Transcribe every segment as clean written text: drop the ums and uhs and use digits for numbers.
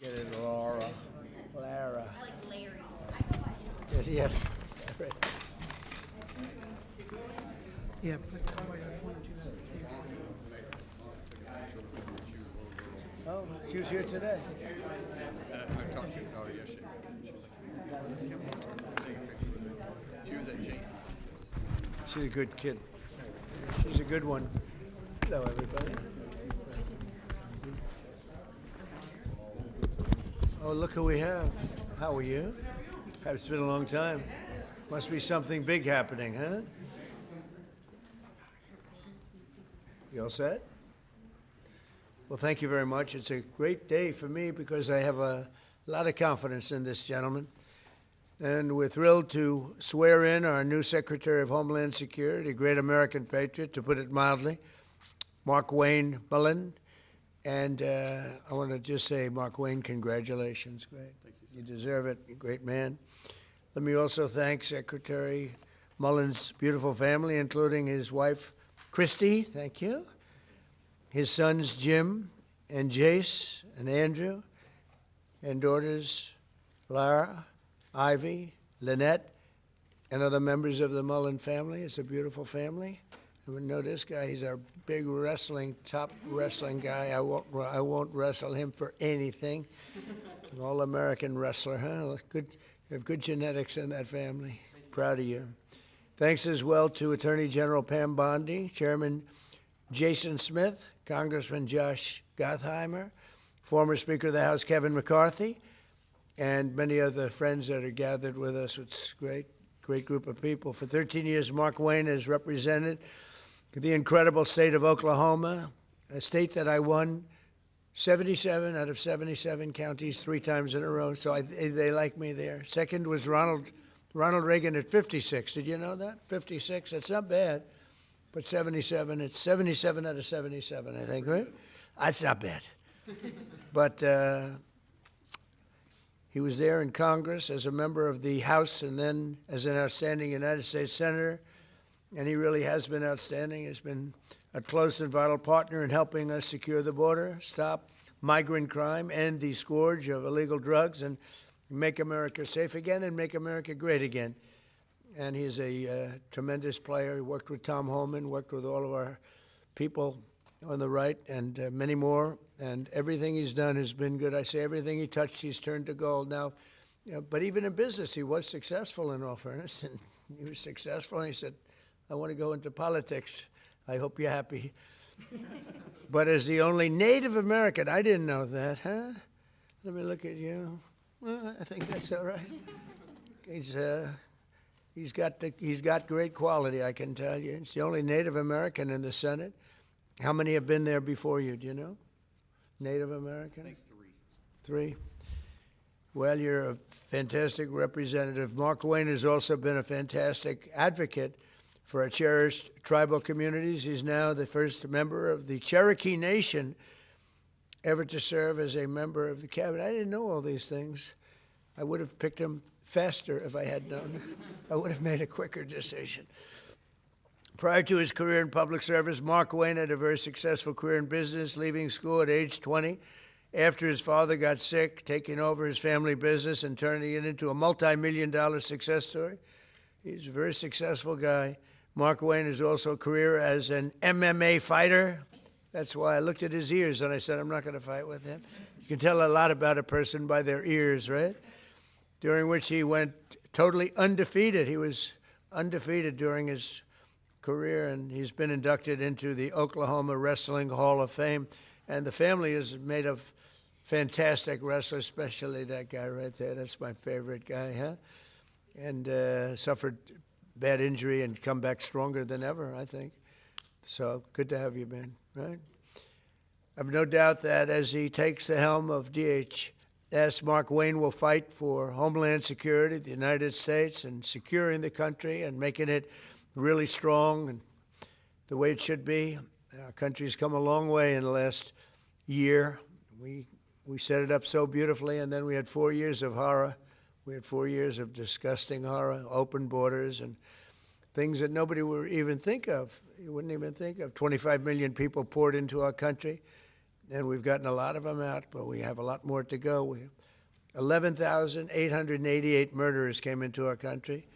Get it, Laura. Lara. I like Larry. Yes, yeah. Right. Yeah, put that way on 22. Oh, she was here today. I talked to her yesterday. She was at Jason's office. She's a good kid. She's a good one. Hello, everybody. Oh, look who we have. How are you? It's been a long time. Must be something big happening, huh? You all set? Well, thank you very much. It's a great day for me because I have a lot of confidence in this gentleman. And we're thrilled to swear in our new Secretary of Homeland Security, a great American patriot, to put it mildly, Markwayne Mullin. And I want to just say, Markwayne, congratulations. Great. Thank you. You deserve it. You're a great man. Let me also thank Secretary Mullin's beautiful family, including his wife, Christy. Thank you. His sons, Jim and Jace and Andrew, and daughters, Lara, Ivy, Lynette, and other members of the Mullin family. It's a beautiful family. And we know this guy, he's our big top wrestling guy. I won't wrestle him for anything. An all-American wrestler, huh? Good, you have good genetics in that family. Proud of you. Thanks as well to Attorney General Pam Bondi, Chairman Jason Smith, Congressman Josh Gottheimer, former Speaker of the House Kevin McCarthy, and many other friends that are gathered with us. It's a great group of people. For 13 years, Markwayne has represented the incredible state of Oklahoma, a state that I won 77 out of 77 counties 3 times in a row, so they like me there. Second was Ronald Reagan at 56. Did you know that? 56, that's not bad. But 77, it's 77 out of 77, I think, right? That's not bad. But he was there in Congress as a member of the House and then as an outstanding United States Senator. And he really has been outstanding. He's been a close and vital partner in helping us secure the border, stop migrant crime, end the scourge of illegal drugs, and make America safe again and make America great again. And he's a tremendous player. He worked with Tom Homan, worked with all of our people on the right, and many more. And everything he's done has been good. I say everything he touched, he's turned to gold. Now, but even in business, he was successful, in all fairness. And he was successful, and he said, I want to go into politics. I hope you're happy. But as the only Native American, I didn't know that, huh? Let me look at you. Well, I think that's all right. He's got great quality, I can tell you. It's the only Native American in the Senate. How many have been there before you? Do you know? Native American? I think 3. 3. Well, you're a fantastic representative. Markwayne has also been a fantastic advocate for our cherished tribal communities. He's now the first member of the Cherokee Nation ever to serve as a member of the cabinet. I didn't know all these things. I would have picked him faster if I had known. I would have made a quicker decision. Prior to his career in public service, Markwayne had a very successful career in business, leaving school at age 20 after his father got sick, taking over his family business and turning it into a multi-million-dollar success story. He's a very successful guy. Markwayne has also a career as an MMA fighter. That's why I looked at his ears and I said, I'm not going to fight with him. You can tell a lot about a person by their ears, right? During which he went totally undefeated. He was undefeated during his career, and he's been inducted into the Oklahoma Wrestling Hall of Fame. And the family is made of fantastic wrestlers, especially that guy right there. That's my favorite guy, huh? And suffered bad injury and come back stronger than ever, I think. So good to have you, man, right? I have no doubt that as he takes the helm of DHS, Markwayne will fight for Homeland Security, the United States, and securing the country and making it really strong and the way it should be. Our country's come a long way in the last year. We set it up so beautifully, and then we had 4 years of horror. We had 4 years of disgusting horror, open borders, and things that nobody would even think of. You wouldn't even think of. 25 million people poured into our country. and we've gotten a lot of them out, but we have a lot more to go. 11,888 murderers came into our country.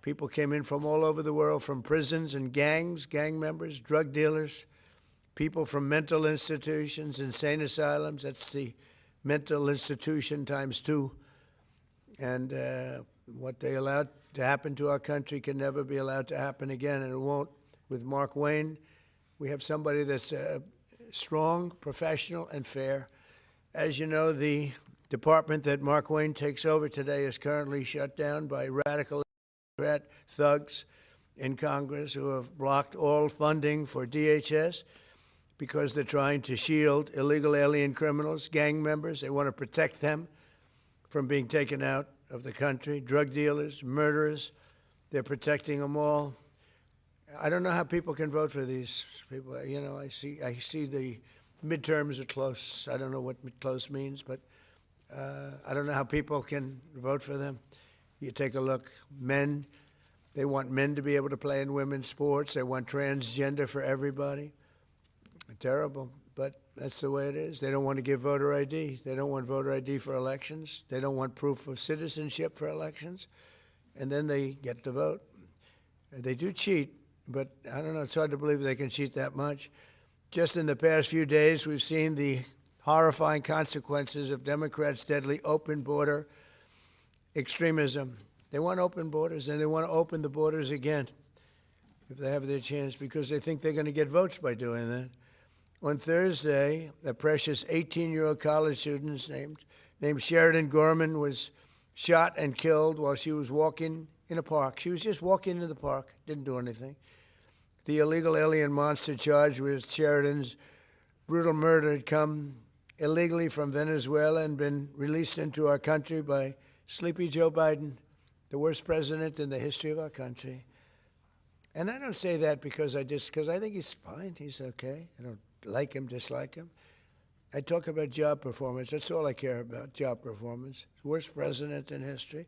People came in from all over the world, from prisons and gangs, gang members, drug dealers, people from mental institutions, insane asylums. That's the mental institution times 2. And what they allowed to happen to our country can never be allowed to happen again, and it won't. With Markwayne, we have somebody that's strong, professional, and fair. As you know, the department that Markwayne takes over today is currently shut down by radical thugs in Congress who have blocked all funding for DHS because they're trying to shield illegal alien criminals, gang members. They want to protect them from being taken out of the country, drug dealers, murderers. They're protecting them all. I don't know how people can vote for these people. You know, I see the midterms are close. I don't know what close means, but I don't know how people can vote for them. You take a look, men, they want men to be able to play in women's sports. They want transgender for everybody. Terrible, but that's the way it is. They don't want to give voter ID. They don't want voter ID for elections. They don't want proof of citizenship for elections. And then they get to vote. They do cheat, but I don't know, it's hard to believe they can cheat that much. Just in the past few days, we've seen the horrifying consequences of Democrats' deadly open border extremism. They want open borders, and they want to open the borders again if they have their chance, because they think they're going to get votes by doing that. On Thursday, a precious 18-year-old college student named Sheridan Gorman was shot and killed while she was walking in a park. She was just walking in the park, didn't do anything. The illegal alien monster charged with Sheridan's brutal murder had come illegally from Venezuela and been released into our country by sleepy Joe Biden, the worst president in the history of our country. And I don't say that because I think he's fine, he's okay. I don't like him, dislike him. I talk about job performance. That's all I care about, job performance. Worst president in history.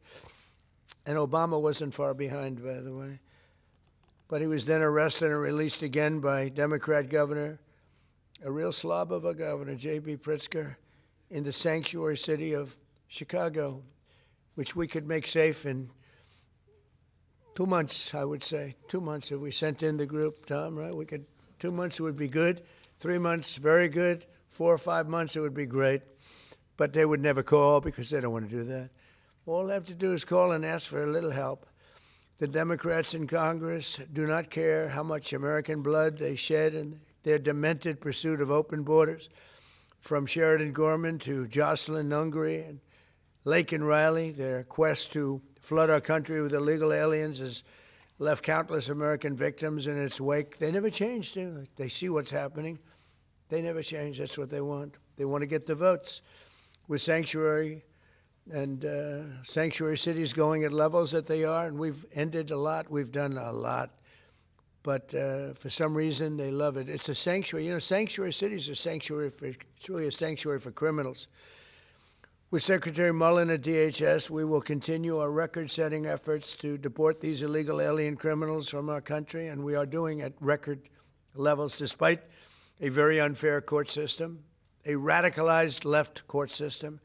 And Obama wasn't far behind, by the way. But he was then arrested and released again by Democrat governor, a real slob of a governor, J.B. Pritzker, in the sanctuary city of Chicago, which we could make safe in 2 months, I would say. 2 months if we sent in the group, Tom, right? 2 months would be good. 3 months, very good. 4 or 5 months, it would be great. But they would never call because they don't want to do that. All they have to do is call and ask for a little help. The Democrats in Congress do not care how much American blood they shed in their demented pursuit of open borders. From Sheridan Gorman to Jocelyn Nungary and Laken Riley, their quest to flood our country with illegal aliens has left countless American victims in its wake. They never changed. They see what's happening. They never change. That's what they want. They want to get the votes. With sanctuary and sanctuary cities going at levels that they are, and we've ended a lot. We've done a lot. But for some reason, they love it. It's a sanctuary. You know, sanctuary cities are sanctuary for, it's really a sanctuary for criminals. With Secretary Mullin at DHS, we will continue our record-setting efforts to deport these illegal alien criminals from our country, and we are doing at record levels despite a very unfair court system, a radicalized left court system,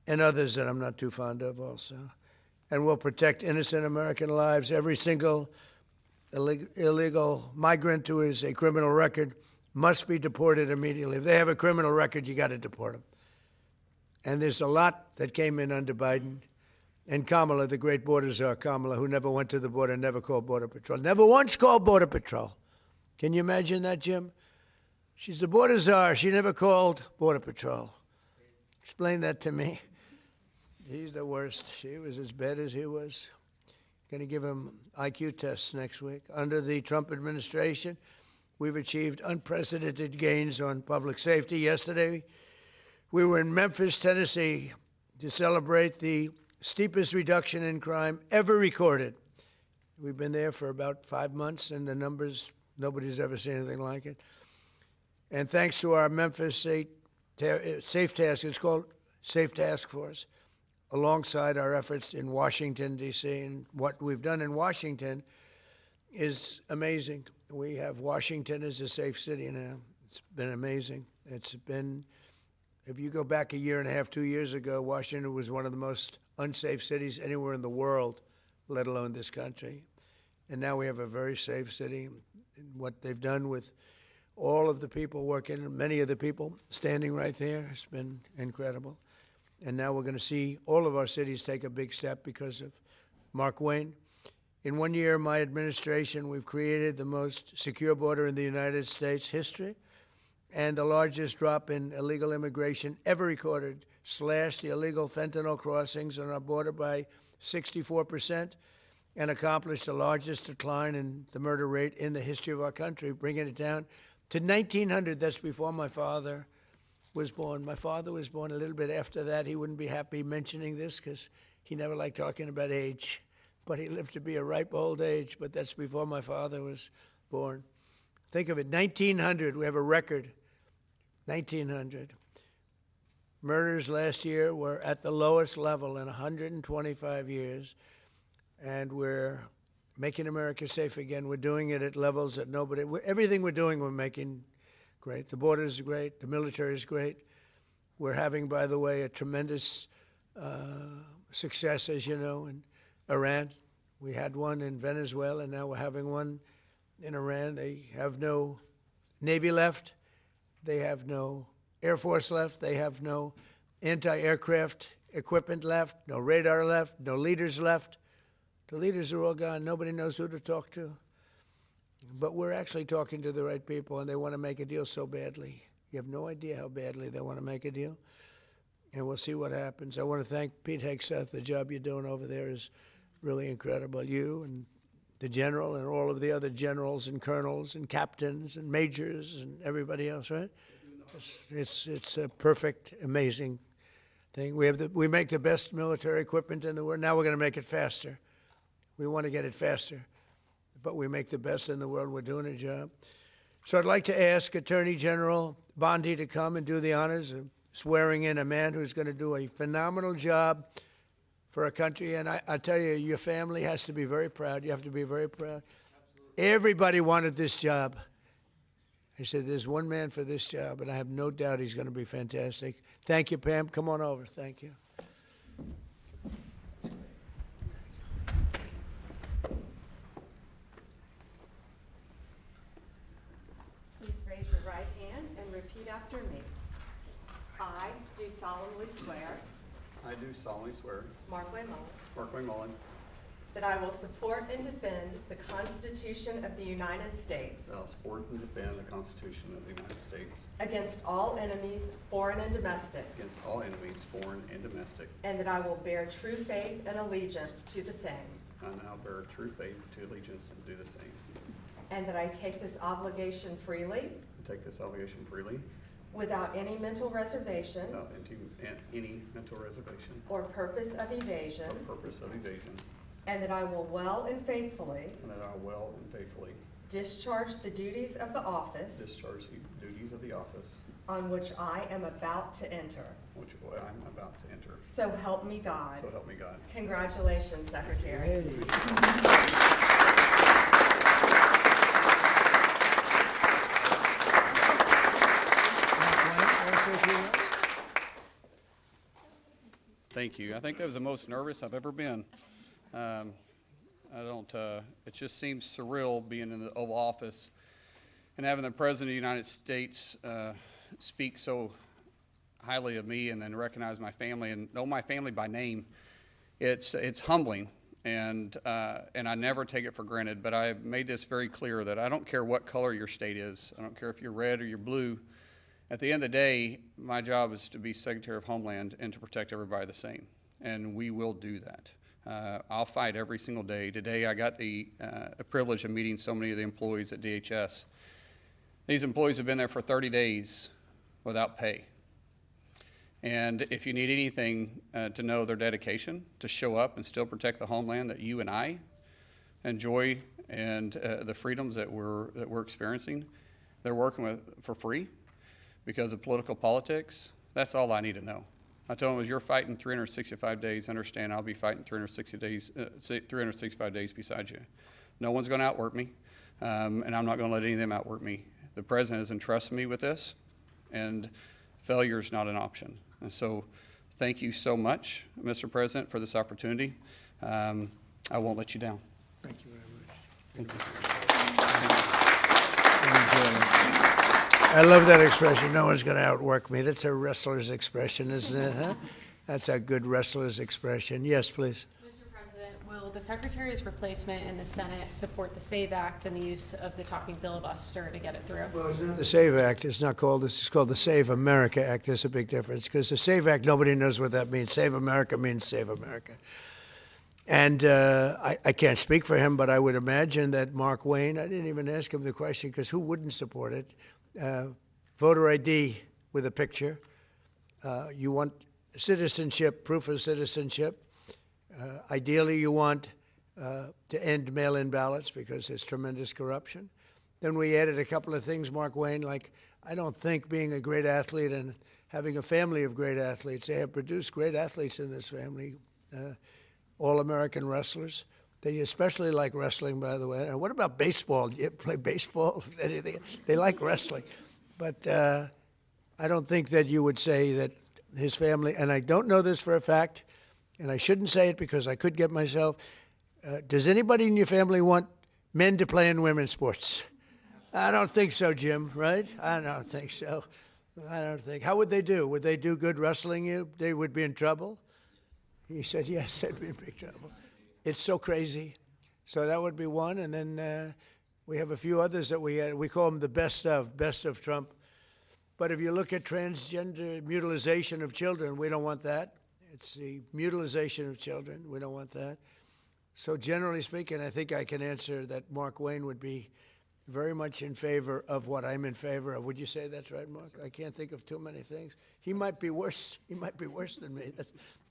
and others that I'm not too fond of also. And we'll protect innocent American lives. Every single illegal migrant who is a criminal record must be deported immediately. If they have a criminal record, you got to deport them. And there's a lot that came in under Biden. And Kamala, the great border czar, Kamala, who never went to the border, never called Border Patrol, never once called Border Patrol. Can you imagine that, Jim? She's the border czar. She never called Border Patrol. Explain that to me. He's the worst. She was as bad as he was. Going to give him IQ tests next week. Under the Trump administration, we've achieved unprecedented gains on public safety. Yesterday, we were in Memphis, Tennessee, to celebrate the steepest reduction in crime ever recorded. We've been there for about 5 months, and the numbers, nobody's ever seen anything like it. And thanks to our Memphis Safe Task, it's called Safe Task Force, alongside our efforts in Washington, D.C. And what we've done in Washington is amazing. We have Washington as a safe city now. It's been amazing. It's been, if you go back a year and a half, 2 years ago, Washington was one of the most unsafe cities anywhere in the world, let alone this country. And now we have a very safe city. And what they've done with all of the people working, many of the people standing right there, has been incredible. And now we're going to see all of our cities take a big step because of Markwayne. In 1 year, my administration, we've created the most secure border in the United States history and the largest drop in illegal immigration ever recorded, slashed the illegal fentanyl crossings on our border by 64%, and accomplished the largest decline in the murder rate in the history of our country, bringing it down to 1,900. That's before my father was born. My father was born a little bit after that. He wouldn't be happy mentioning this because he never liked talking about age, but he lived to be a ripe old age, but that's before my father was born. Think of it, 1,900, we have a record, 1,900. Murders last year were at the lowest level in 125 years, and we're making America safe again. We're doing it at levels that nobody, everything we're doing, we're making great. The border is great, the military is great. We're having, by the way, a tremendous success, as you know, in Iran. We had one in Venezuela, and now we're having one in Iran. They have no Navy left. They have no Air Force left. They have no anti-aircraft equipment left, no radar left, no leaders left. The leaders are all gone. Nobody knows who to talk to. But we're actually talking to the right people, and they want to make a deal so badly. You have no idea how badly they want to make a deal. And we'll see what happens. I want to thank Pete Hegseth. The job you're doing over there is really incredible. You and the general and all of the other generals and colonels and captains and majors and everybody else, right? It's a perfect, amazing thing. We make the best military equipment in the world. Now we're going to make it faster. We want to get it faster, but we make the best in the world. We're doing a job. So I'd like to ask Attorney General Bondi to come and do the honors of swearing in a man who's going to do a phenomenal job for our country. And I tell you, your family has to be very proud. You have to be very proud. Absolutely. Everybody wanted this job. I said, there's one man for this job, and I have no doubt he's going to be fantastic. Thank you, Pam. Come on over. Thank you. Please raise your right hand and repeat after me. I do solemnly swear, I do solemnly swear, Markwayne Mullin, Markwayne Mullin, that I will support and defend the Constitution of the United States that I will support and defend the Constitution of the United States against all enemies, foreign and domestic, against all enemies, foreign and domestic, and that I will bear true faith and allegiance to the same, and I will bear true faith to allegiance and do the same, and that I take this obligation freely, and take this obligation freely, without any mental reservation without any mental reservation or purpose of evasion, or purpose of evasion, and that I will well and faithfully and that I will well and faithfully discharge the duties of the office discharge the duties of the office on which I am about to enter. which I am about to enter. So help me God. So help me God. Congratulations, Secretary. Hey. Thank you. I think that was the most nervous I've ever been. It just seems surreal being in the Oval Office and having the President of the United States speak so highly of me and then recognize my family and know my family by name. It's humbling, and I never take it for granted, but I made this very clear that I don't care what color your state is. I don't care if you're red or you're blue. At the end of the day, my job is to be Secretary of Homeland and to protect everybody the same, and we will do that. I'll fight every single day. Today I got the privilege of meeting so many of the employees at DHS. These employees have been there for 30 days without pay. And if you need anything to know their dedication to show up and still protect the homeland that you and I enjoy and the freedoms that we're experiencing, they're working with for free because of political politics. That's all I need to know. I told them, as you're fighting 365 days, understand I'll be fighting 365 days beside you. No one's going to outwork me, and I'm not going to let any of them outwork me. The president has entrusted me with this, and failure is not an option. And so thank you so much, Mr. President, for this opportunity. I won't let you down. Thank you very much. Thank you. I love that expression, no one's going to outwork me. That's a wrestler's expression, isn't it? Huh? That's a good wrestler's expression. Yes, please. Mr. President, will the Secretary's replacement in the Senate support the SAVE Act and the use of the talking filibuster to get it through? Well, it's not the SAVE Act. It's not called this. It's called the Save America Act. There's a big difference because the SAVE Act, nobody knows what that means. Save America means Save America. And I can't speak for him, but I would imagine that Markwayne, I didn't even ask him the question because who wouldn't support it? Voter ID with a picture. You want citizenship, proof of citizenship. Ideally, you want to end mail-in ballots because there's tremendous corruption. Then we added a couple of things, Markwayne, like I don't think being a great athlete and having a family of great athletes, they have produced great athletes in this family, all-American wrestlers. They especially like wrestling, by the way. And what about baseball? Do you play baseball? Anything? They like wrestling. But I don't think that you would say that his family, and I don't know this for a fact, and I shouldn't say it because I could get myself, does anybody in your family want men to play in women's sports? I don't think so, Jim, right? I don't think so. I don't think. How would they do? Would they do good wrestling you? They would be in trouble? He said, yes, they'd be in big trouble. It's so crazy. So that would be one. And then we have a few others that we call them the best of Trump. But if you look at transgender mutilization of children, we don't want that. It's the mutilization of children. We don't want that. So generally speaking, I think I can answer that Markwayne would be very much in favor of what I'm in favor of. Would you say that's right, Mark? I can't think of too many things. He might be worse. He might be worse than me.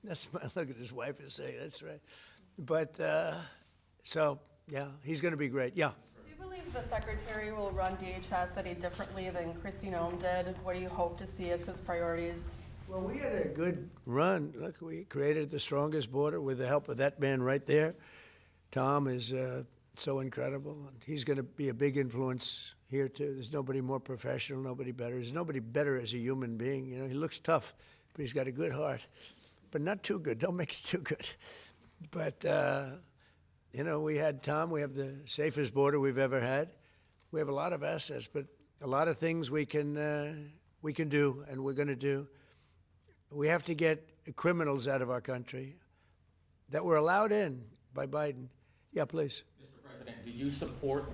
That's my look at his wife is saying. That's right. But so yeah, he's going to be great. Yeah. Do you believe the Secretary will run DHS any differently than Kristi Noem did? What do you hope to see as his priorities? Well, we had a good run. Look, we created the strongest border with the help of that man right there. Tom is so incredible. And he's going to be a big influence here, too. There's nobody more professional, nobody better. There's nobody better as a human being. You know, he looks tough, but he's got a good heart. But not too good. Don't make it too good. But, you know, we had Tom. We have the safest border we've ever had. We have a lot of assets, but a lot of things we can do, and we're going to do. We have to get criminals out of our country that were allowed in by Biden. Yeah, please. Mr. President, do you support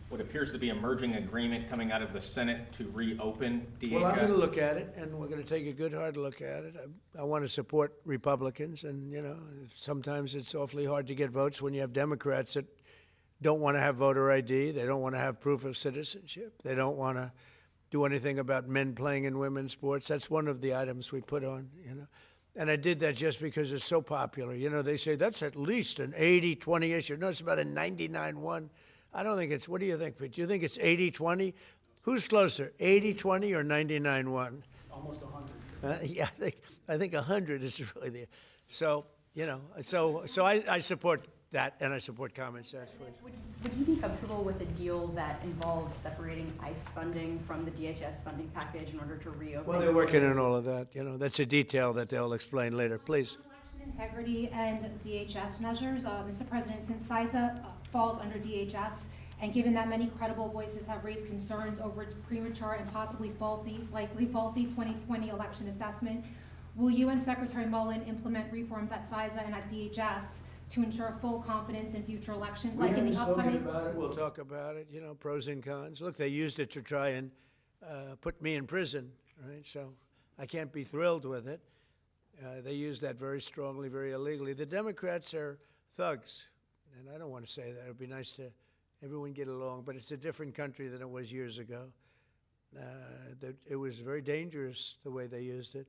what appears to be emerging agreement coming out of the Senate to reopen DHS? Well, I'm going to look at it, and we're going to take a good hard look at it. I want to support Republicans, and, you know, sometimes it's awfully hard to get votes when you have Democrats that don't want to have voter ID. They don't want to have proof of citizenship. They don't want to do anything about men playing in women's sports. That's one of the items we put on, you know. And I did that just because it's so popular. You know, they say that's at least an 80-20 issue. No, it's about a 99-1. I don't think it's, what do you think, Pete? Do you think it's 80-20? Who's closer, 80-20 or 99-1? Almost 100. Yeah, I think 100 is really the, so, you know, so I support that, and I support common sense. Would you be comfortable with a deal that involves separating ICE funding from the DHS funding package in order to reopen? Well, they're working on all of that. You know, that's a detail that they'll explain later. Please. Election integrity and DHS measures. Mr. President, since CISA falls under DHS, and given that many credible voices have raised concerns over its premature and possibly likely faulty 2020 election assessment, will you and Secretary Mullin implement reforms at CISA and at DHS to ensure full confidence in future elections, like in the upcoming? About it. We'll talk about it, you know, pros and cons. Look, they used it to try and put me in prison, right? So I can't be thrilled with it. They used that very strongly, very illegally. The Democrats are thugs, and I don't want to say that. It would be nice to everyone get along, but it's a different country than it was years ago. It was very dangerous the way they used it.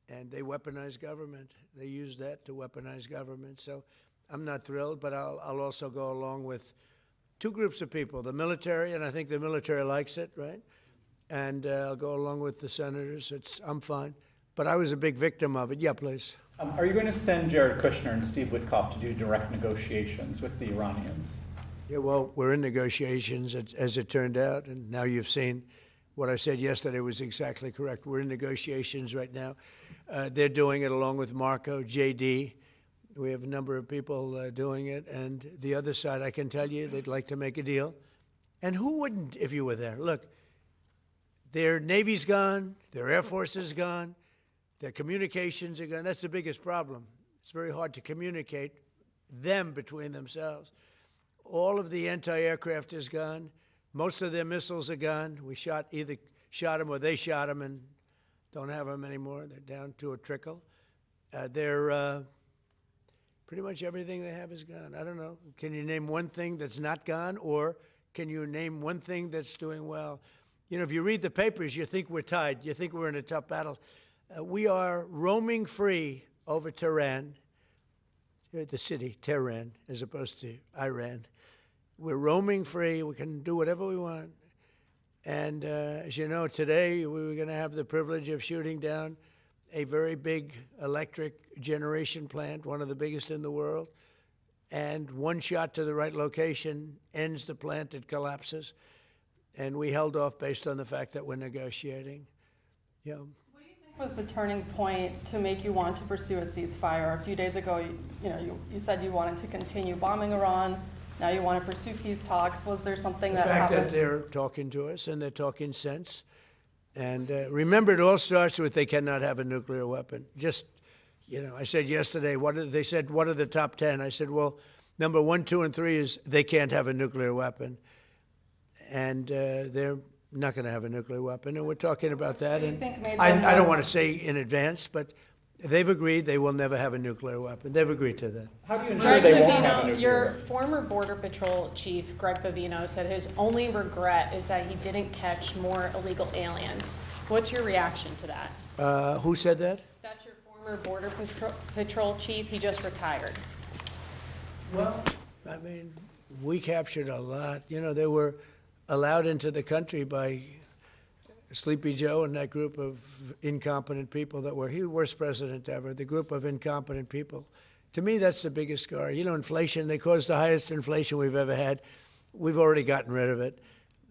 And they weaponized government. They used that to weaponize government. So I'm not thrilled, but I'll also go along with two groups of people, the military, and I think the military likes it, right? And I'll go along with the senators. I'm fine. But I was a big victim of it. Yeah, please. Are you going to send Jared Kushner and Steve Witkoff to do direct negotiations with the Iranians? Yeah, well, we're in negotiations, as it turned out, and now you've seen what I said yesterday was exactly correct. We're in negotiations right now. They're doing it along with Marco, JD. We have a number of people doing it, and the other side, I can tell you, they'd like to make a deal. And who wouldn't if you were there? Look, their Navy's gone, their Air Force is gone, their communications are gone. That's the biggest problem. It's very hard to communicate them between themselves. All of the anti-aircraft is gone. Most of their missiles are gone. We either shot them or they shot them and don't have them anymore. They're down to a trickle. Pretty much everything they have is gone. I don't know. Can you name one thing that's not gone, or can you name one thing that's doing well? You know, if you read the papers, you think we're tied. You think we're in a tough battle. We are roaming free over Tehran, the city, Tehran, as opposed to Iran. We're roaming free. We can do whatever we want. And as you know, today we were going to have the privilege of shooting down a very big electric generation plant, one of the biggest in the world. And one shot to the right location ends the plant, it collapses. And we held off based on the fact that we're negotiating. Yeah. What do you think was the turning point to make you want to pursue a ceasefire? A few days ago, you said you wanted to continue bombing Iran. Now you want to pursue peace talks. Was there something that happened? The fact that they're talking to us and they're talking sense. And remember, it all starts with they cannot have a nuclear weapon. Just, I said yesterday, they said, what are the top 10? I said, well, number 1, 2, and 3 is they can't have a nuclear weapon. And they're not going to have a nuclear weapon. And we're talking about that. And I don't want to say in advance, but they've agreed they will never have a nuclear weapon. They've agreed to that. How do you ensure they won't have a Bavino, nuclear your weapon? former Border Patrol chief, Greg Bavino, said his only regret is that he didn't catch more illegal aliens. What's your reaction to that? Who said that? That's your former Border Patrol chief. He just retired. Well, I mean, we captured a lot. They were allowed into the country by Sleepy Joe and that group of incompetent people that were, he was the worst president ever, the group of incompetent people. To me, that's the biggest scar. Inflation, they caused the highest inflation we've ever had. We've already gotten rid of it.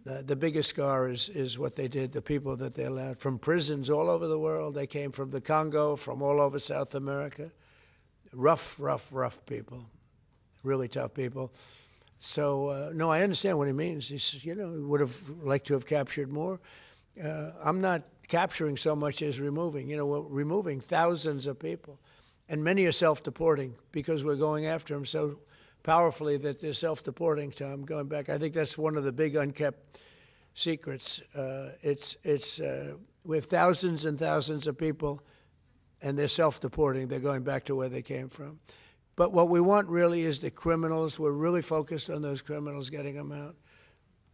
The biggest scar is what they did, the people that they allowed from prisons all over the world. They came from the Congo, from all over South America. Rough people, really tough people. So, no, I understand what he means. He would have liked to have captured more. I'm not capturing so much as removing. We're removing thousands of people. And many are self-deporting because we're going after them so powerfully that they're self-deporting, Tom, going back. I think that's one of the big unkept secrets. We have thousands and thousands of people, and they're self-deporting. They're going back to where they came from. But what we want really is the criminals. We're really focused on those criminals, getting them out.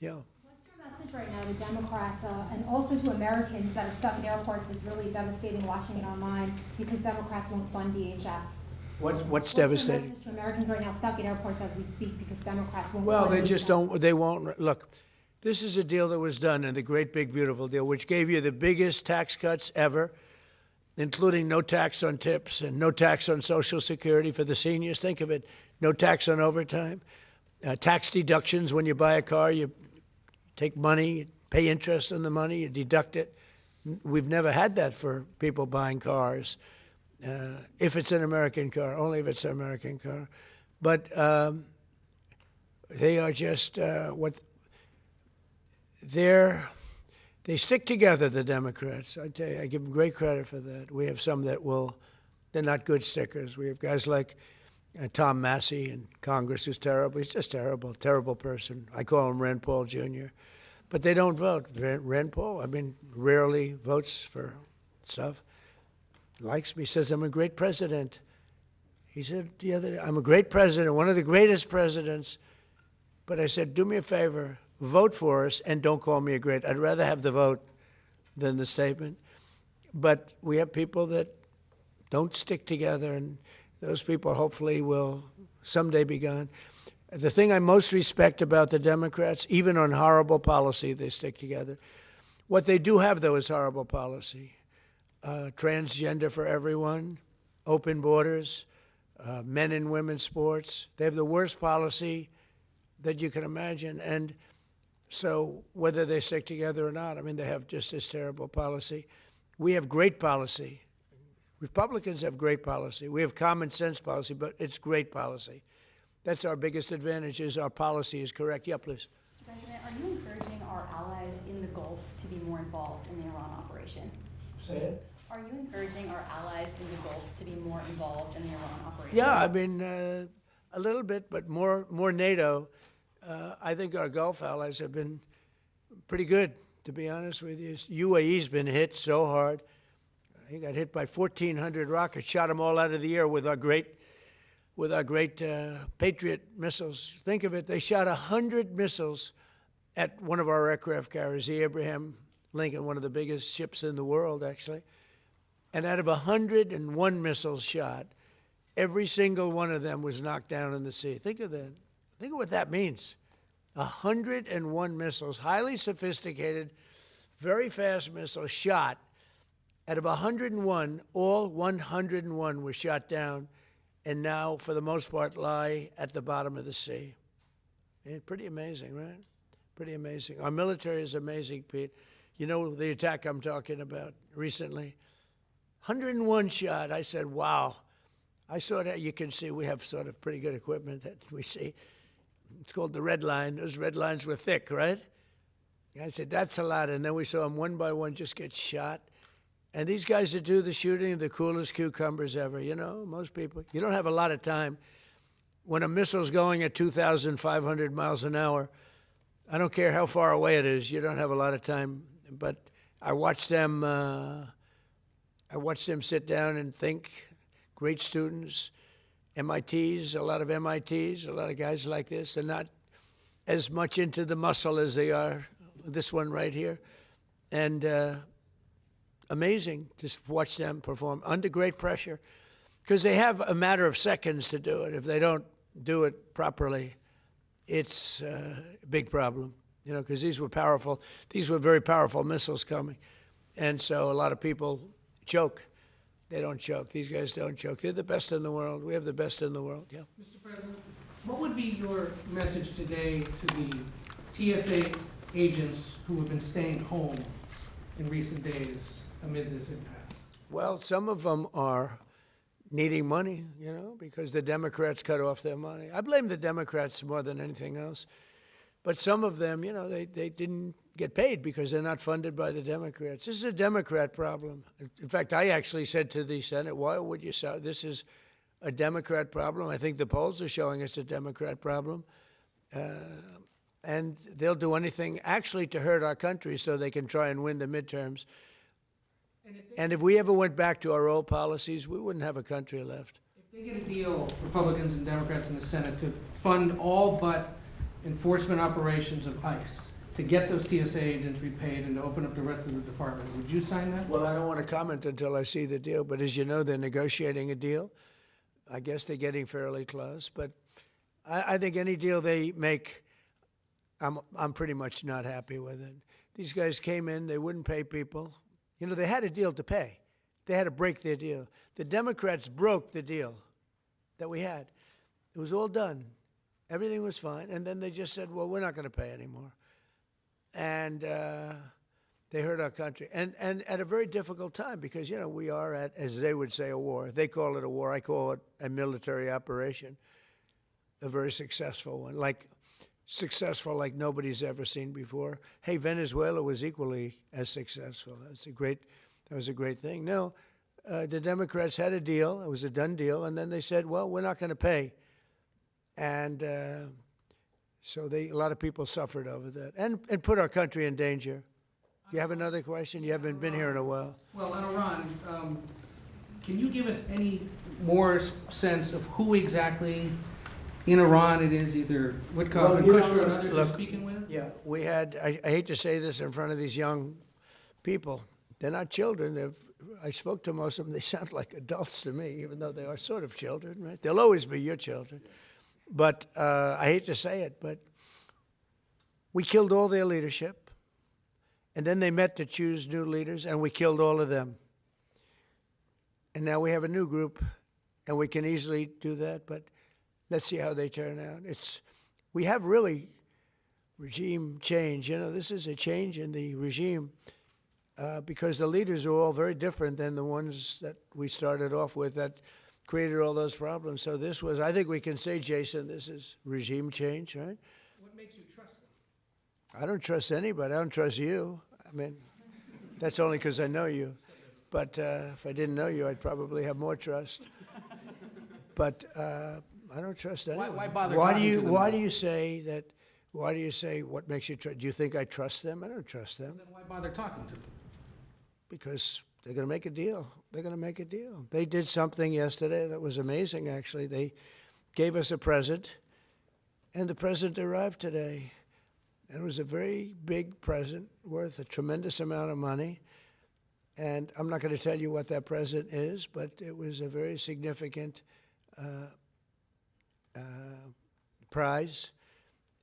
Yeah. What's your message right now to Democrats and also to Americans that are stuck in airports? It's really devastating watching it online because Democrats won't fund DHS. What's devastating? Your message to Americans right now stuck in airports as we speak because Democrats won't Well, fund they just DHS? don't, they won't. Look, this is a deal that was done in the great big beautiful deal, which gave you the biggest tax cuts ever, including no tax on tips and no tax on Social Security for the seniors. Think of it, no tax on overtime, tax deductions when you buy a car, you take money, you pay interest on the money, you deduct it. We've never had that for people buying cars, if it's an American car, only if it's an American car. But they are just they stick together, the Democrats. I tell you, I give them great credit for that. We have some that they're not good stickers. We have guys like Tom Massey in Congress, who's terrible. He's just terrible, terrible person. I call him Rand Paul Jr. But they don't vote. Rand Paul, rarely votes for stuff. Likes me, says I'm a great president. He said the other day, I'm a great president, one of the greatest presidents. But I said, do me a favor, vote for us and don't call me a great. I'd rather have the vote than the statement. But we have people that don't stick together, and those people hopefully will someday be gone. The thing I most respect about the Democrats, even on horrible policy, they stick together. What they do have, though, is horrible policy. Transgender for everyone, open borders, men and women's sports. They have the worst policy that you can imagine. And so whether they stick together or not, I mean, they have just this terrible policy. We have great policy. Republicans have great policy. We have common sense policy, but it's great policy. That's our biggest advantage, is our policy is correct. Yeah, please. Mr. President, are you encouraging our allies in the Gulf to be more involved in the Iran operation? Say it. Are you encouraging our allies in the Gulf to be more involved in the Iran operation? Yeah, I mean, a little bit, but more NATO. I think our Gulf allies have been pretty good, to be honest with you. UAE's been hit so hard. He got hit by 1,400 rockets, shot them all out of the air with our great Patriot missiles. Think of it, they shot 100 missiles at one of our aircraft carriers, the Abraham Lincoln, one of the biggest ships in the world, actually. And out of 101 missiles shot, every single one of them was knocked down in the sea. Think of that. Think of what that means. 101 missiles, highly sophisticated, very fast missiles shot. Out of 101, all 101 were shot down, and now, for the most part, lie at the bottom of the sea. Pretty amazing, right? Pretty amazing. Our military is amazing, Pete. You know the attack I'm talking about recently? 101 shot. I said, wow. I saw that. You can see we have sort of pretty good equipment that we see. It's called the red line. Those red lines were thick, right? I said, that's a lot. And then we saw them one by one just get shot. And these guys that do the shooting are the coolest cucumbers ever. You know, most people, you don't have a lot of time. When a missile's going at 2,500 miles an hour, I don't care how far away it is, you don't have a lot of time. But I watched them sit down and think. Great students, MITs, a lot of MITs, a lot of guys like this. They're not as much into the muscle as they are this one right here. And amazing to watch them perform under great pressure, because they have a matter of seconds to do it. If they don't do it properly, it's a big problem, you know, because these were powerful. These were very powerful missiles coming. And so a lot of people choke. They don't choke. These guys don't choke. They're the best in the world. We have the best in the world, yeah. Mr. President, what would be your message today to the TSA agents who have been staying home in recent days amid this impasse? Well, some of them are needing money, you know, because the Democrats cut off their money. I blame the Democrats more than anything else. But some of them, you know, they didn't get paid because they're not funded by the Democrats. This is a Democrat problem. In fact, I actually said to the Senate, why would you say this is a Democrat problem? I think the polls are showing it's a Democrat problem. And they'll do anything actually to hurt our country so they can try and win the midterms. And if we ever went back to our old policies, we wouldn't have a country left. If they get a deal, Republicans and Democrats in the Senate, to fund all but enforcement operations of ICE, to get those TSA agents repaid and to open up the rest of the department, would you sign that? Well, I don't want to comment until I see the deal, but as you know, they're negotiating a deal. I guess they're getting fairly close, but I think any deal they make, I'm pretty much not happy with it. These guys came in, they wouldn't pay people. You know, they had a deal to pay. They had to break their deal. The Democrats broke the deal that we had. It was all done. Everything was fine. And then they just said, well, we're not going to pay anymore. And they hurt our country. And at a very difficult time because, you know, we are at, as they would say, a war. They call it a war. I call it a military operation, a very successful one, like successful like nobody's ever seen before. Hey, Venezuela was equally as successful. That was a great thing. No, the Democrats had a deal. It was a done deal. And then they said, well, we're not going to pay. And so a lot of people suffered over that and put our country in danger. You have another question? You haven't been here in a while. Well, on Iran, can you give us any more sense of who exactly in Iran it is, either Witkoff and Kushner and others you're speaking with? Yeah, we had, I hate to say this in front of these young people. They're not children. I spoke to most of them. They sound like adults to me, even though they are sort of children, right? They'll always be your children. But I hate to say it, but we killed all their leadership. And then they met to choose new leaders, and we killed all of them. And now we have a new group, and we can easily do that, but let's see how they turn out. we have really regime change. You know, this is a change in the regime because the leaders are all very different than the ones that we started off with that created all those problems. So this was, I think we can say, Jason, this is regime change, right? What makes you trust them? I don't trust anybody. I don't trust you. I mean, that's only because I know you. But if I didn't know you, I'd probably have more trust. But I don't trust anyone. Why bother Why do talking you? to them Why then? do you say that? Why do you say what makes you trust? Do you think I trust them? I don't trust them Then why bother talking to them? because they're going to make a deal. They're going to make a deal. They did something yesterday that was amazing. Actually, they gave us a present, and the present arrived today. And it was a very big present worth a tremendous amount of money. And I'm not going to tell you what that present is, but it was a very significant prize.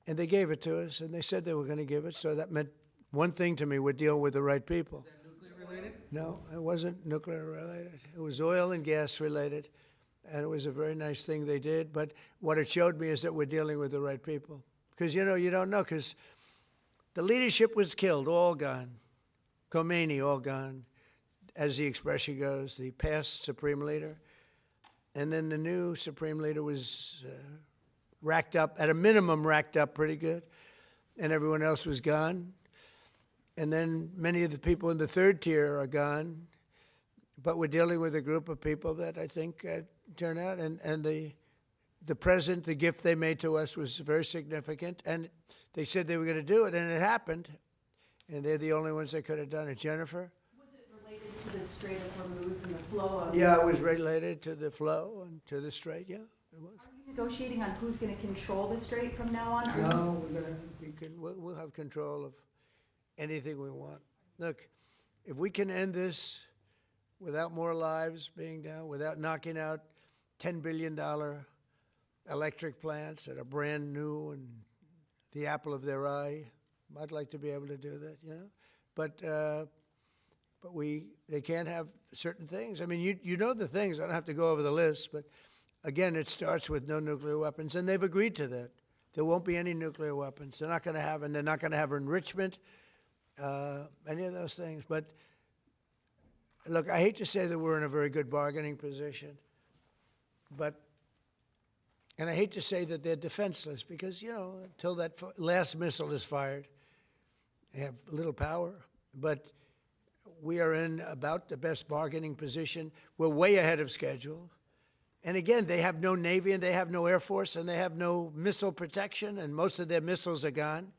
And they gave it to us, and they said they were going to give it. So that meant one thing to me: we're dealing with the right people. Is that nuclear related? No, it wasn't nuclear related. It was oil and gas related. And it was a very nice thing they did. But what it showed me is that we're dealing with the right people. Because, you know, you don't know, because the leadership was killed, all gone. Khomeini, all gone, as the expression goes, the past supreme leader. And then the new supreme leader was racked up, at a minimum racked up pretty good, and everyone else was gone. And then many of the people in the third tier are gone, but we're dealing with a group of people that I think turn out, and the present, the gift they made to us was very significant, and they said they were going to do it, and it happened, and they're the only ones that could have done it. Jennifer? Was it related to the Strait of Hormuz and the flow of? Yeah, it was related to the flow and to the strait, yeah, it was. Are you negotiating on who's going to control the strait from now on? No, we'll have control of anything we want. Look, if we can end this without more lives being down, without knocking out $10 billion electric plants that are brand new and the apple of their eye, I'd like to be able to do that, you know? But they can't have certain things. I mean, you know the things. I don't have to go over the list, but again, it starts with no nuclear weapons, and they've agreed to that. There won't be any nuclear weapons. They're not going to have, and they're not going to have enrichment, any of those things. But look, I hate to say that we're in a very good bargaining position, and I hate to say that they're defenseless because, you know, until that last missile is fired, they have little power. But we are in about the best bargaining position. We're way ahead of schedule. And again, they have no Navy and they have no Air Force and they have no missile protection, and most of their missiles are gone.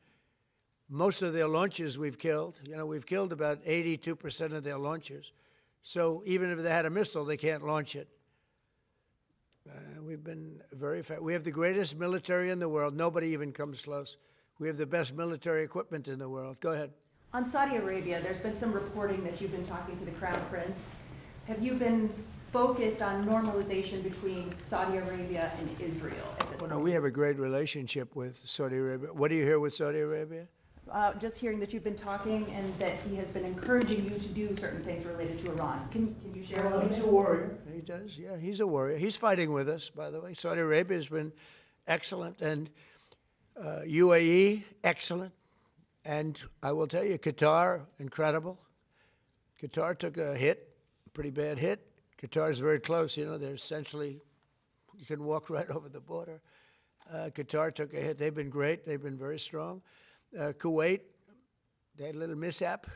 Most of their launchers we've killed. You know, we've killed about 82% of their launchers. So even if they had a missile, they can't launch it. We've been very effective. We have the greatest military in the world. Nobody even comes close. We have the best military equipment in the world. Go ahead. On Saudi Arabia, there's been some reporting that you've been talking to the Crown Prince. Have you been focused on normalization between Saudi Arabia and Israel at this Well, point? no, we have a great relationship with Saudi Arabia. What do you hear with Saudi Arabia? Just hearing that you've been talking and that he has been encouraging you to do certain things related to Iran. Can you share a little He's bit? a warrior. He does, yeah, he's a warrior. He's fighting with us, by the way. Saudi Arabia has been excellent, and UAE, excellent. And I will tell you, Qatar, incredible. Qatar took a hit, a pretty bad hit. Qatar's very close, you know, they're essentially, you can walk right over the border. Qatar took a hit. They've been great. They've been very strong. Kuwait, they had a little mishap.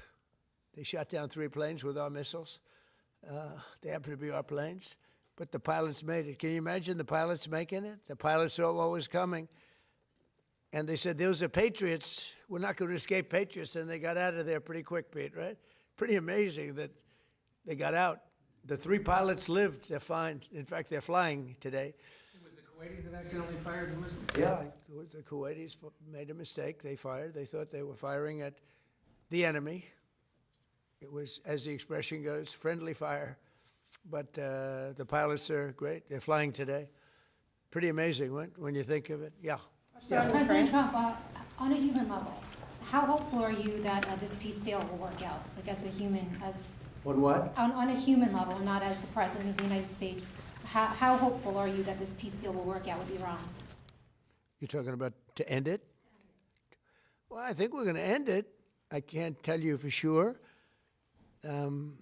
They shot down 3 planes with our missiles. They happened to be our planes, but the pilots made it. Can you imagine the pilots making it? The pilots saw what was coming, and they said, those are patriots. We're not going to escape patriots, and they got out of there pretty quick, Pete, right? Pretty amazing that they got out. The 3 pilots lived. They're fine. In fact, they're flying today. Was the Kuwaitis that accidentally fired the missile? Yeah, the Kuwaitis made a mistake. They fired. They thought they were firing at the enemy. It was, as the expression goes, friendly fire. But the pilots are great. They're flying today. Pretty amazing when you think of it. Yeah. President Trump, on a human level, how hopeful are you that this peace deal will work out? Like as a human, On what? on a human level, not as the President of the United States, how hopeful are you that this peace deal will work out with Iran? You're talking about to end it? Well, I think we're going to end it. I can't tell you for sure. You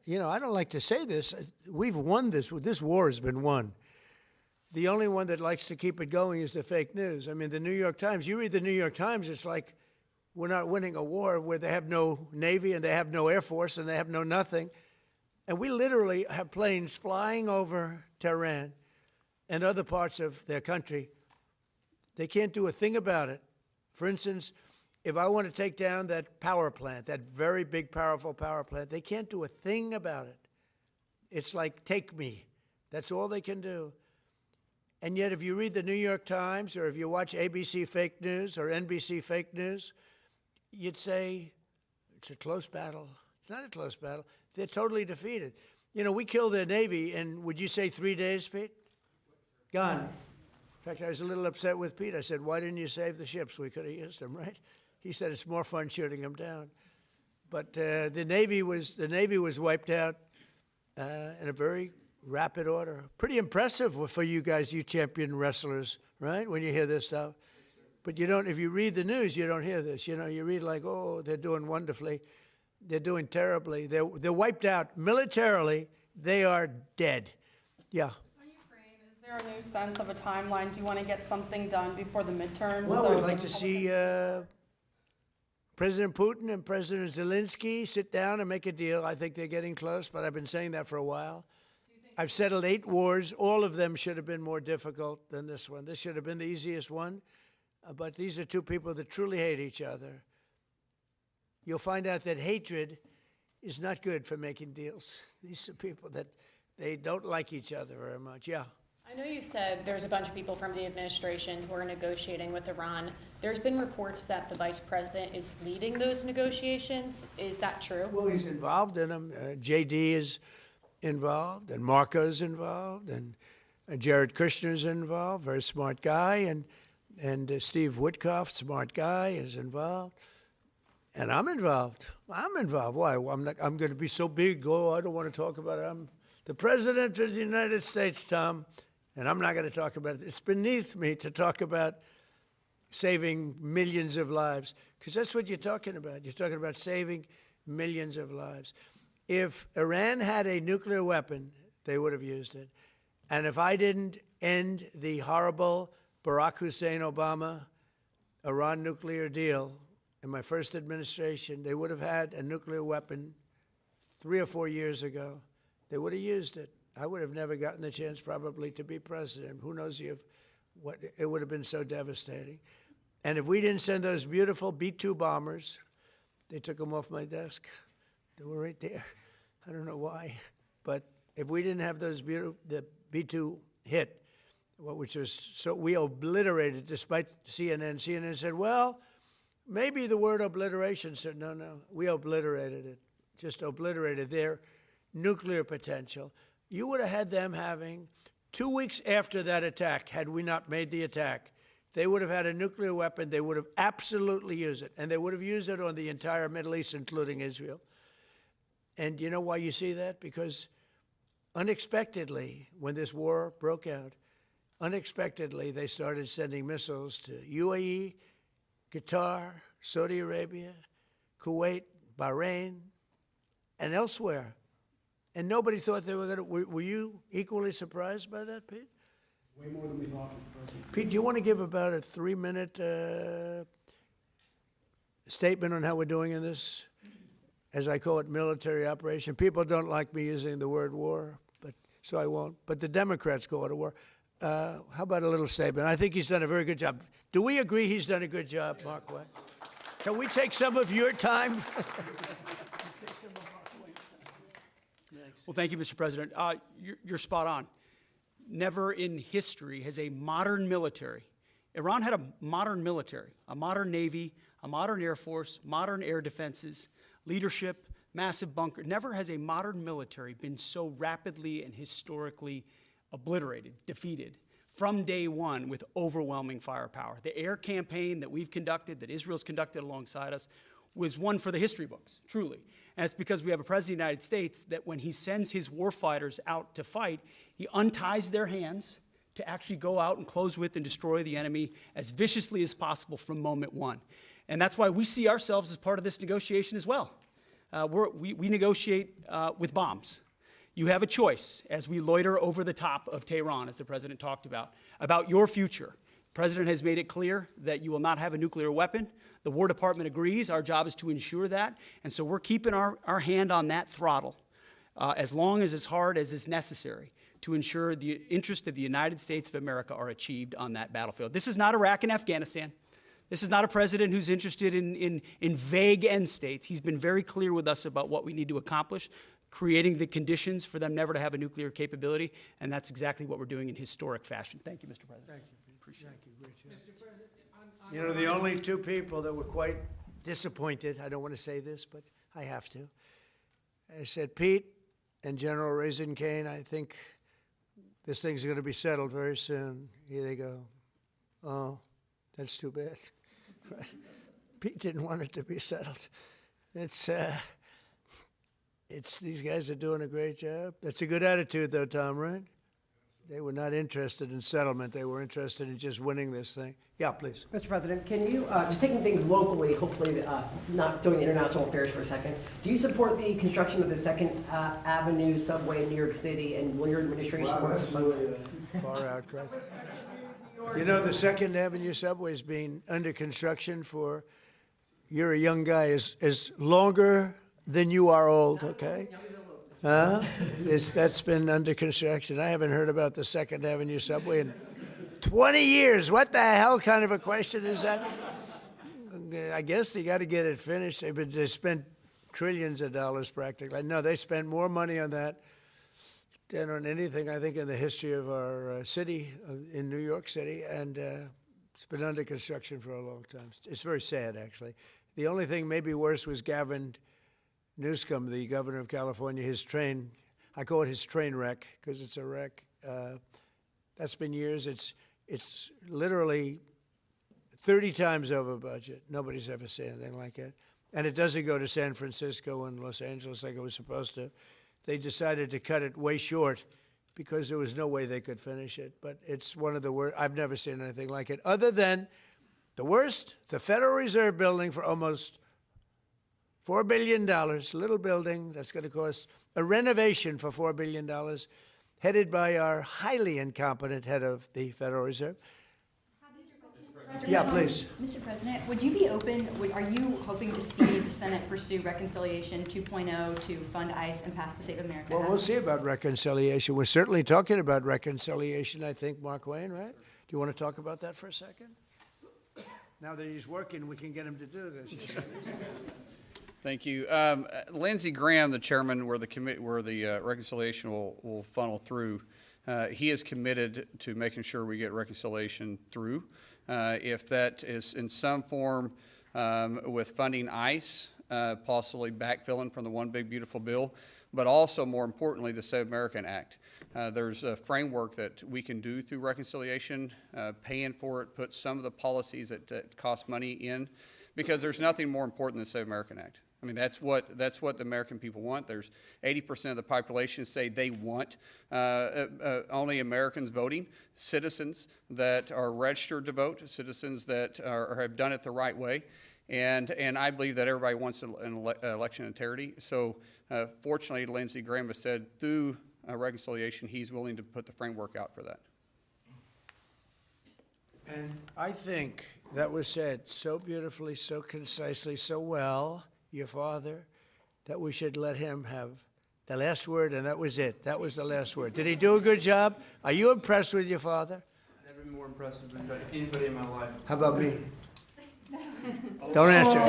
know, I don't like to say this. We've won this. This war has been won. The only one that likes to keep it going is the fake news. I mean, the New York Times, you read the New York Times, it's like we're not winning a war where they have no Navy and they have no Air Force and they have no nothing. And we literally have planes flying over Tehran and other parts of their country. They can't do a thing about it. For instance, if I want to take down that power plant, that very big, powerful power plant, they can't do a thing about it. It's like, take me. That's all they can do. And yet, if you read the New York Times or if you watch ABC fake news or NBC fake news, you'd say it's a close battle. It's not a close battle. They're totally defeated. You know, we killed their Navy in, would you say 3 days, Pete? Gone. In fact, I was a little upset with Pete. I said, why didn't you save the ships? We could have used them, right? He said it's more fun shooting them down. But the Navy was wiped out in a very rapid order. Pretty impressive for you guys, you champion wrestlers, right? When you hear this stuff. But you don't, if you read the news, you don't hear this. You know, you read like, oh, they're doing wonderfully. They're doing terribly. They're wiped out militarily. They are dead. Yeah. On Ukraine, is there a new sense of a timeline? Do you want to get something done before the midterms? Well, we'd like to see President Putin and President Zelensky sit down and make a deal. I think they're getting close, but I've been saying that for a while. I've settled 8 wars. All of them should have been more difficult than this one. This should have been the easiest one. But these are two people that truly hate each other. You'll find out that hatred is not good for making deals. These are people that they don't like each other very much. Yeah. I know you said there's a bunch of people from the administration who are negotiating with Iran. There's been reports that the vice president is leading those negotiations. Is that true? Well, he's involved in them. JD is involved, and Marco's involved, and Jared Kushner's involved, very smart guy, and Steve Witkoff, smart guy, is involved. And I'm involved. I'm involved. Why? I'm going to be so big. Oh, I don't want to talk about it. I'm the president of the United States, Tom, and I'm not going to talk about it. It's beneath me to talk about saving millions of lives, because that's what you're talking about. You're talking about saving millions of lives. If Iran had a nuclear weapon, they would have used it. And if I didn't end the horrible Barack Hussein Obama Iran nuclear deal in my first administration, they would have had a nuclear weapon 3 or 4 years ago. They would have used it. I would have never gotten the chance probably to be president. Who knows if what it would have been so devastating. And if we didn't send those beautiful B-2 bombers, they took them off my desk. They were right there. I don't know why. But if we didn't have those beautiful, the B-2 hit, which was so, we obliterated, despite CNN. CNN said, well, maybe the word obliteration said, no, we obliterated it, just obliterated their nuclear potential. You would have had them having, 2 weeks after that attack, had we not made the attack, they would have had a nuclear weapon. They would have absolutely used it. And they would have used it on the entire Middle East, including Israel. And you know why you see that? Because unexpectedly, when this war broke out, unexpectedly, they started sending missiles to UAE, Qatar, Saudi Arabia, Kuwait, Bahrain, and elsewhere. And nobody thought they were going to. Were you equally surprised by that, Pete? Way more than we thought, Mr. President. Pete, do you want to give about a 3-minute statement on how we're doing in this, as I call it, military operation? People don't like me using the word war, but so I won't. But the Democrats call it a war. How about a little statement? I think he's done a very good job. Do we agree he's done a good job, Markwayne? Can we take some of your time? Well, thank you, Mr. President. You're spot on. Never in history has a modern military, Iran had a modern military, a modern Navy, a modern Air Force, modern air defenses, leadership, massive bunker. Never has a modern military been so rapidly and historically obliterated, defeated, from day one with overwhelming firepower. The air campaign that we've conducted, that Israel's conducted alongside us, was one for the history books, truly. And it's because we have a president of the United States that when he sends his warfighters out to fight, he unties their hands, to actually go out and close with and destroy the enemy as viciously as possible from moment one. And that's why we see ourselves as part of this negotiation as well. We negotiate with bombs. You have a choice as we loiter over the top of Tehran, as the president talked about your future. The president has made it clear that you will not have a nuclear weapon. The War Department agrees. Our job is to ensure that. And so we're keeping our hand on that throttle as long as hard as is necessary to ensure the interests of the United States of America are achieved on that battlefield. This is not Iraq and Afghanistan. This is not a president who's interested in vague end states. He's been very clear with us about what we need to accomplish, creating the conditions for them never to have a nuclear capability, and that's exactly what we're doing in historic fashion. Thank you, Mr. President. Thank you. Appreciate it. Great job. You know, the only two people that were quite disappointed, I don't want to say this, but I have to. I said, Pete and General Raisin Kane, I think this thing's going to be settled very soon. Here they go. Oh, that's too bad. Pete didn't want it to be settled. It's these guys are doing a great job. That's a good attitude, though, Tom, right? They were not interested in settlement. They were interested in just winning this thing. Yeah, please. Mr. President, can you, just taking things locally, hopefully not doing international affairs for a second, do you support the construction of the 2nd Avenue subway in New York City, and will your administration work That's with really a far out crowd. You know, the 2nd Avenue subway is being under construction for, you're a young guy, is longer than you are old, okay? That's been under construction. I haven't heard about the 2nd Avenue subway in 20 years. What the hell kind of a question is that? I guess they got to get it finished. They spent trillions of dollars practically. No, they spent more money on that than on anything, I think, in the history of our city, in New York City, and it's been under construction for a long time. It's very sad, actually. The only thing maybe worse was Gavin Newsom, the governor of California, his train, I call it his train wreck, because it's a wreck. That's been years. It's literally 30 times over budget. Nobody's ever seen anything like it. And it doesn't go to San Francisco and Los Angeles like it was supposed to. They decided to cut it way short because there was no way they could finish it. But it's one of the worst. I've never seen anything like it. Other than the worst, the Federal Reserve building for almost $4 billion, little building that's going to cost a renovation for $4 billion, headed by our highly incompetent head of the Federal Reserve. Yeah, please. Mr. President, would you be open, are you hoping to see the Senate pursue Reconciliation 2.0 to fund ICE and pass the Save America Well, Act? we'll see about reconciliation. We're certainly talking about reconciliation, I think, Markwayne, right? Do you want to talk about that for a second? Now that he's working, we can get him to do this. Thank you. Lindsey Graham, the chairman where the reconciliation will funnel through, he is committed to making sure we get reconciliation through. If that is in some form with funding ICE, possibly backfilling from the One Big Beautiful Bill, but also more importantly, the Save America Act. There's a framework that we can do through reconciliation, paying for it, put some of the policies that cost money in, because there's nothing more important than the Save America Act. I mean, that's what the American people want. There's 80% of the population say they want only Americans voting, citizens that are registered to vote, citizens that have done it the right way. And I believe that everybody wants an election integrity. So fortunately, Lindsey Graham has said through reconciliation, he's willing to put the framework out for that. And I think that was said so beautifully, so concisely, so well, your father, that we should let him have the last word, and that was it. That was the last word. Did he do a good job? Are you impressed with your father? Never been more impressed with anybody in my life. How about me? Don't answer.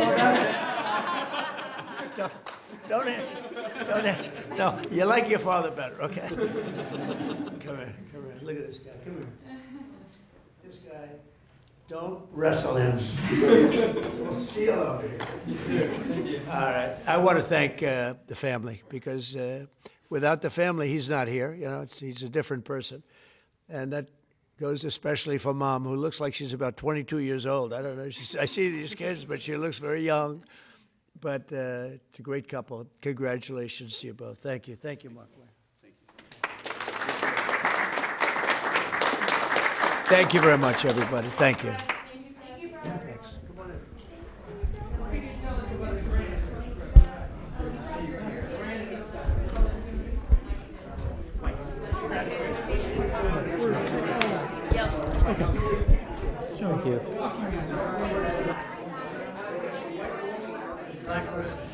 Don't answer. Don't answer. No, you like your father better, okay? Come here. Look at this guy. Come here. This guy, don't wrestle him. We'll steal over here. Yes, sir. Thank you. All right. I want to thank the family, because without the family, he's not here. You know, he's a different person. And that goes especially for Mom, who looks like she's about 22 years old. I don't know. I see these kids, but she looks very young. But it's a great couple. Congratulations to you both. Thank you. Thank you, Markwayne. Thank you. Thank you very much, everybody. Thank you. Thanks. Thank you.